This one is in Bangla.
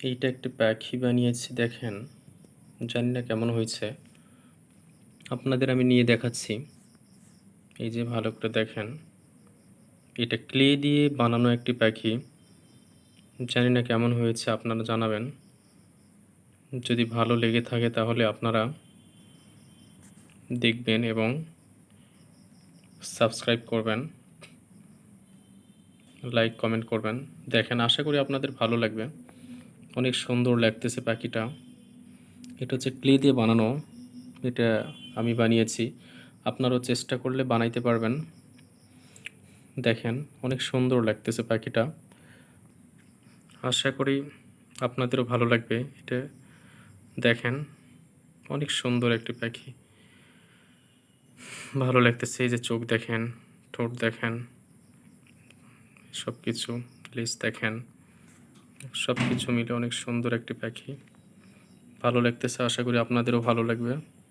এইটা একটি পাখি বানিয়েছি দেখেন। জানি না কেমন হয়েছে। আপনাদের আমি নিয়ে দেখাচ্ছি। এই যে ভালো করে দেখেন। এটা ক্লে দিয়ে বানানো একটি পাখি। জানি না কেমন হয়েছে, আপনারা জানাবেন। যদি ভালো লেগে থাকে তাহলে আপনারা দেখবেন এবং সাবস্ক্রাইব করবেন, লাইক কমেন্ট করবেন। দেখেন, আশা করি আপনাদের ভালো লাগবে। অনেক সুন্দর লাগতেছে পাখিটা। এটা হচ্ছে ক্লে দিয়ে বানানো। এটা আমি বানিয়েছি। আপনারাও চেষ্টা করলে বানাইতে পারবেন। দেখেন, অনেক সুন্দর লাগতেছে পাখিটা। আশা করি আপনাদেরও ভালো লাগবে। এটা দেখেন, অনেক সুন্দর একটি পাখি। ভালো লাগতেছে। এই যে চোখ দেখেন, ঠোঁট দেখেন, সব কিছু, লেজ দেখেন, সব কিছু মিলে অনেক সুন্দর একটি পাখি। ভালো লাগতেছে, আশা করি আপনাদেরও ভালো লাগবে।